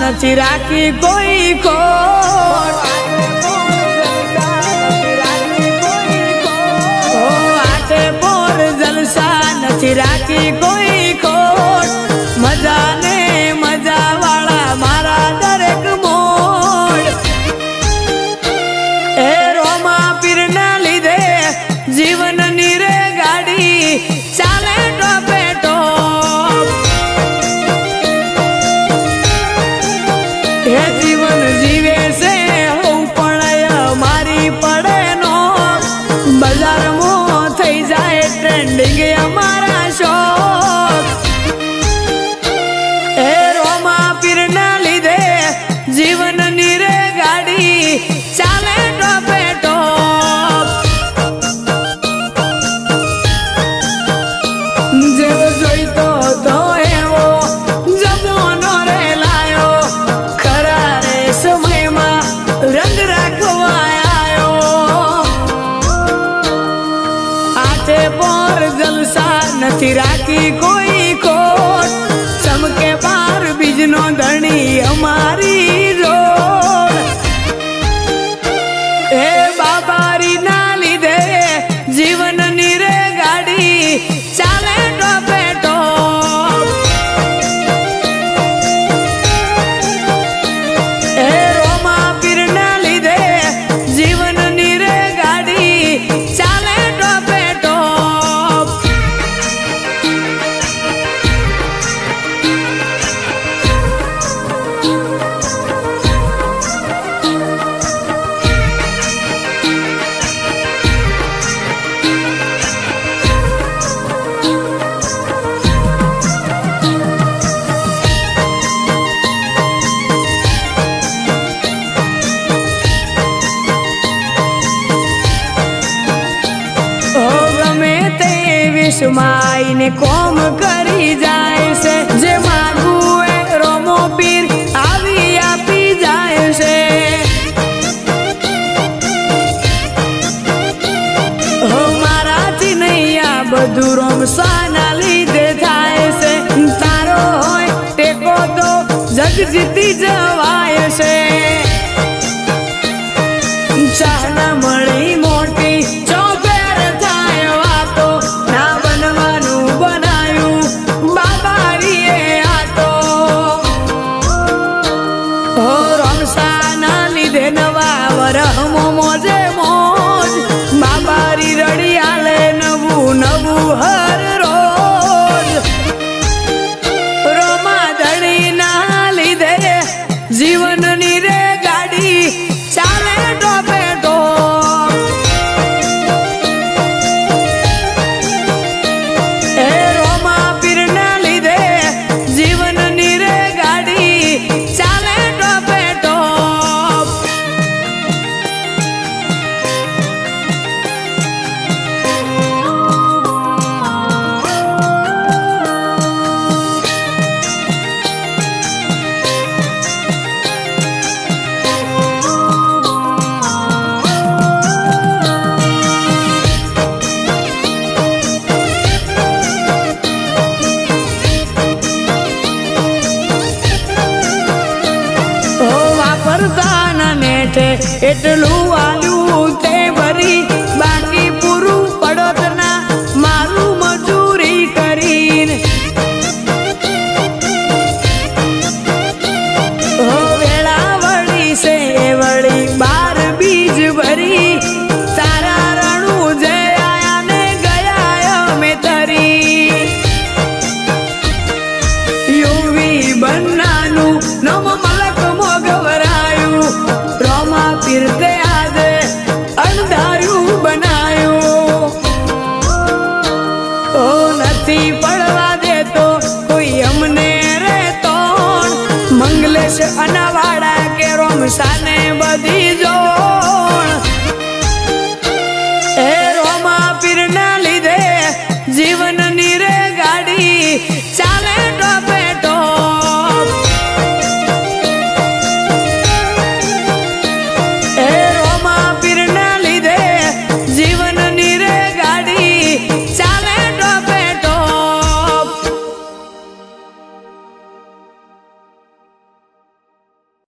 નથી રાખી કોઈ ખોટ આઠે પોર જલસા નથી રાખી કોઈ ખોટ મજા ને મજા વાળા મારા દરેક મોડ એ રોમા પીર ના લીધે જીવન ની રે ગાડી ચાલે ટોપે ટોપ એ જીવન જીવે છે હું પણ મારી પડે નો બજારમાં થઈ જાય ટ્રેન્ડિંગ અમારા શોખ એ રોમા પીર ના લીધે જીવન ની રે ગાડી ચાલે ટોપે ટોપ જેવો જોઈતો તો એવો જમવાનો રે લાયો ખરા રે સમયમાં રંગ રાખવા આવ્યો આઠે પોર જલસા નથી રાખી કોઈ ખોટ ચમકે પાર બીજનો ધણી અમારી રોડ એ બાબારી ના લીધે જીવન ની રે ગાડી ચાલે ટોપે ટોપ એ રોમા પીર ના લીધે જીવન ની રે ગાડી ચાલે ટોપે ટોપ માઈને કોમ કરી જાય છે જે માગું એ રોમો પીર આવી આપી જાય છે મારાથી નહીં આ બધું રોમસાના લીધે થાય છે તારો હોય ટેકો તો જગ જીતી જવાય છે ચાહના મળી મોટી ચોફેર થાય વાતો ના બનવાનું બનાયું બાબારીએ આ તો હો રમસાના લીધે નવા વરહમો મોજે મોજ બાબારી રડી આલે નવું નવું હર રોજ રોમા ધણી ના લીધે જીવનની રે ગાડી ચાલે ટોપે ટોપ એ રોમા પીર ના લીધે જીવન ની રે ગાડી ચાલે ટોપે ટોપ એટલું આલ્યું તે ભરી બાકી પૂરું પડોત ના મારું મજૂરી કરીને વેળા વળી છે વળી બાર બીજ ભરી તારા રણું જે આયા ને ગયા અમે તરી યુવી બન્નાનું નમ મલક મોગવરાયું રોમા પીરતે આજે અંધારું બનાયું ઓ નથી પડવા દેતો કોઈ અમને રે તોણ મંગલેશ અનાવાડા કે રોમસાને બધી